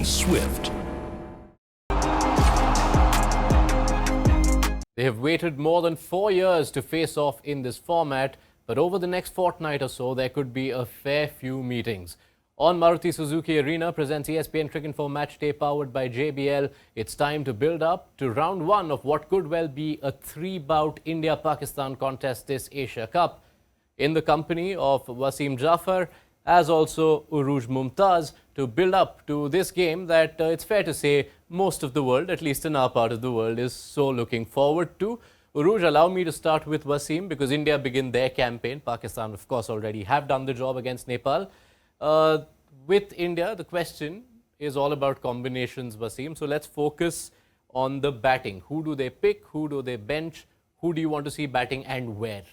swift. They have waited more than 4 years to face off in this format, but over the next fortnight or so, there could be a fair few meetings. On Maruti Suzuki Arena presents ESPNcricinfo Match Day powered by JBL. It's time to build up to round one of what could well be a 3-bout India-Pakistan contest this Asia Cup. In the company of Wasim Jaffer, as also Urooj Mumtaz, to build up to this game that it's fair to say most of the world, at least in our part of the world, is so looking forward to. Urooj, allow me to start with Wasim because India begin their campaign. Pakistan, of course, already have done the job against Nepal. With India, the question is all about combinations, Wasim. So let's focus on the batting. Who do they pick? Who do they bench? Who do you want to see batting and where?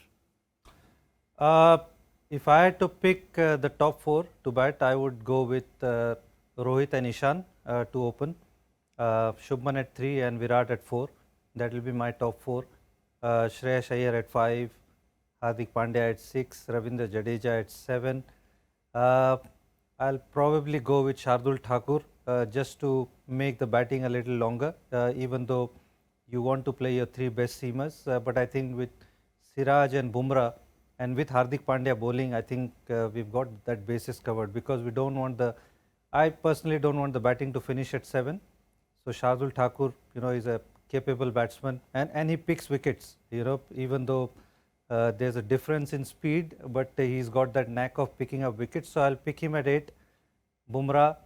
If I had to pick the top 4 to bat, I would go with Rohit and Ishan to open, Shubman at 3 and Virat at 4. That will be my top 4. Shreyas Iyer at 5, Hardik Pandya at 6, Ravindra Jadeja at 7. I'll probably go with Shardul Thakur just to make the batting a little longer, even though you want to play your 3 best seamers. But I think with Siraj and Bumrah, and with Hardik Pandya bowling, I think we've got that basis covered because we don't want I personally don't want the batting to finish at 7. So Shardul Thakur, is a capable batsman and he picks wickets, even though there's a difference in speed, but he's got that knack of picking up wickets. So I'll pick him at 8. Bumrah,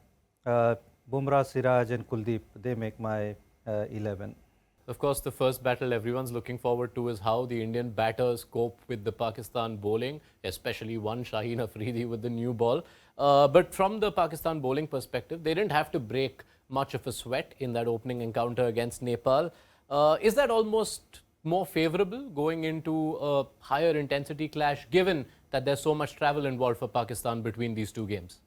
Siraj and Kuldeep, they make my 11. Of course, the first battle everyone's looking forward to is how the Indian batters cope with the Pakistan bowling, especially one Shaheen Afridi with the new ball. But from the Pakistan bowling perspective, they didn't have to break much of a sweat in that opening encounter against Nepal. Is that almost more favourable going into a higher intensity clash, given that there's so much travel involved for Pakistan between these two games?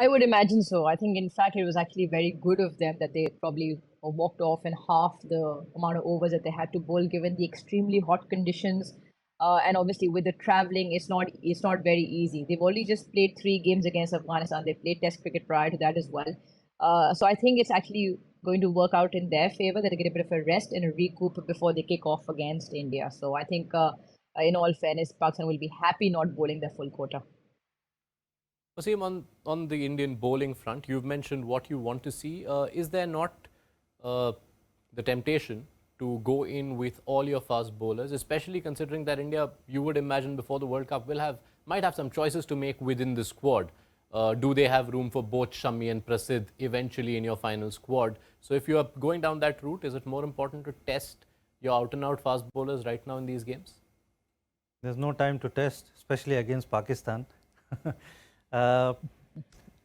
I would imagine so. I think, in fact, it was actually very good of them that they probably walked off in half the amount of overs that they had to bowl, given the extremely hot conditions. And obviously, with the traveling, it's not very easy. They've only just played 3 games against Afghanistan. They played Test cricket prior to that as well. So I think it's actually going to work out in their favour that they get a bit of a rest and a recoup before they kick off against India. So I think, in all fairness, Pakistan will be happy not bowling their full quota. Wasim, on the Indian bowling front, you've mentioned what you want to see. Is there not the temptation to go in with all your fast bowlers, especially considering that India, you would imagine before the World Cup, might have some choices to make within the squad? Do they have room for both Shami and Prasidh eventually in your final squad? So if you are going down that route, is it more important to test your out-and-out fast bowlers right now in these games? There's no time to test, especially against Pakistan.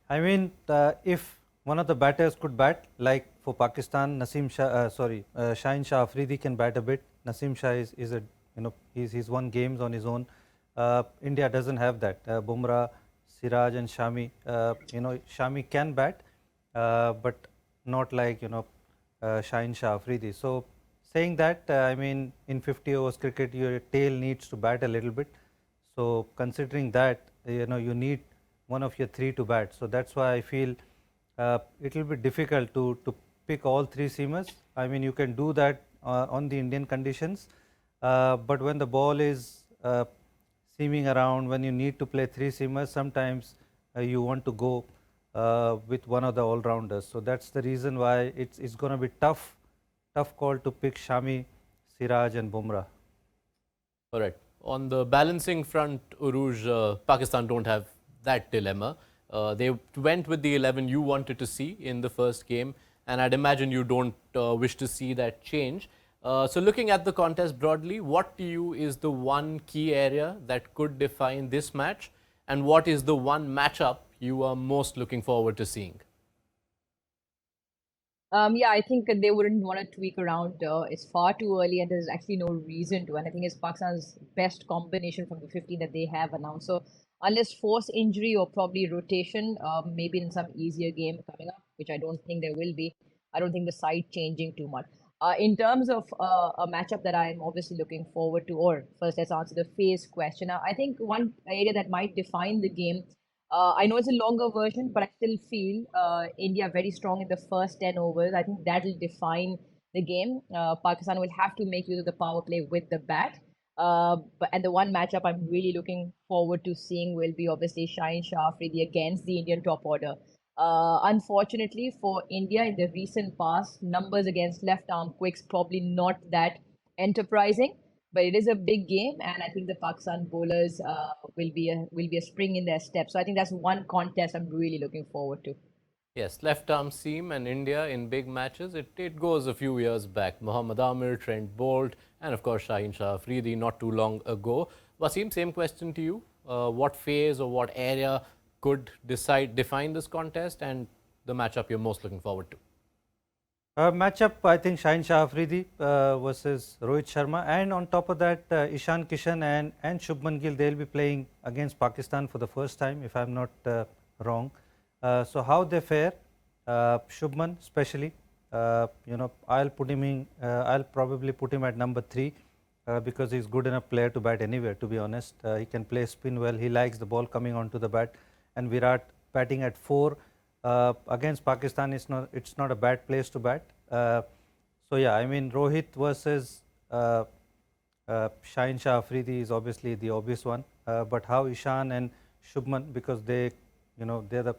If one of the batters could bat, like for Pakistan, Shaheen Afridi can bat a bit. Naseem Shah he's won games on his own. India doesn't have that. Bumrah, Siraj and Shami. Shami can bat, but not like Shaheen Afridi. So saying that, in 50 overs cricket, your tail needs to bat a little bit. So considering that, you need one of your 3 to bat. So that's why I feel it will be difficult to pick all 3 seamers. You can do that on the Indian conditions, but when the ball is seaming around, when you need to play 3 seamers, sometimes you want to go with one of the all-rounders. So that's the reason why it's going to be tough call to pick Shami, Siraj and Bumrah. All right. On the balancing front, Urooj, Pakistan don't have that dilemma. They went with the 11 you wanted to see in the first game, and I'd imagine you don't wish to see that change. So looking at the contest broadly, what to you is the one key area that could define this match, and what is the one matchup you are most looking forward to seeing? Yeah, I think they wouldn't want to tweak around. It's far too early, and there's actually no reason to. And I think it's Pakistan's best combination from the 15 that they have announced. So unless force injury or probably rotation, maybe in some easier game coming up, which I don't think there will be. I don't think the side changing too much. In terms of a matchup that I'm obviously looking forward to, or first let's answer the phase question. I think one area that might define the game I know it's a longer version, but I still feel India very strong in the first 10 overs. I think that will define the game. Pakistan will have to make use of the power play with the bat. And the one matchup I'm really looking forward to seeing will be obviously Shaheen Afridi against the Indian top order. Unfortunately for India in the recent past, numbers against left arm quicks probably not that enterprising, but it is a big game, and I think the Pakistan bowlers will be a spring in their step. So I think that's one contest I'm really looking forward to. Yes, left arm seam and India in big matches, it goes a few years back. Mohammad Amir, Trent Bolt, and of course Shaheen Afridi not too long ago. Wasim, same question to you. What phase or what area could define this contest and the matchup you're most looking forward to? Matchup, I think Shaheen Afridi versus Rohit Sharma, and on top of that, Ishan Kishan and Shubman Gill, they'll be playing against Pakistan for the first time, if I'm not wrong. So how they fare, Shubman especially, I'll put him in. I'll probably put him at number 3 because he's good enough player to bat anywhere. To be honest, he can play spin well. He likes the ball coming onto the bat, and Virat batting at 4. Against Pakistan, it's not a bad place to bat. So yeah, I mean Rohit versus Shaheen Afridi is obviously the obvious one. But how Ishan and Shubman, because they're the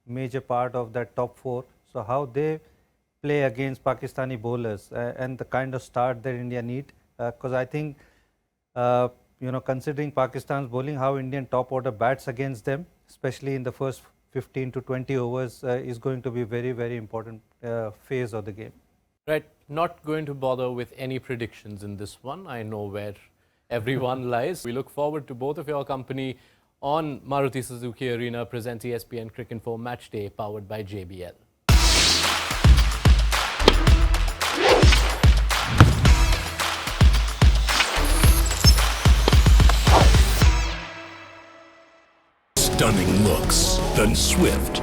major part of that top 4. So how they play against Pakistani bowlers and the kind of start that India need, because I think considering Pakistan's bowling, how Indian top order bats against them, especially in the first 15 to 20 overs, is going to be very, very important phase of the game. Right, not going to bother with any predictions in this one. I know where everyone lies. We look forward to both of your company on Maruti Suzuki Arena presents ESPNcricinfo Match Day powered by JBL. Stunning looks, then swift,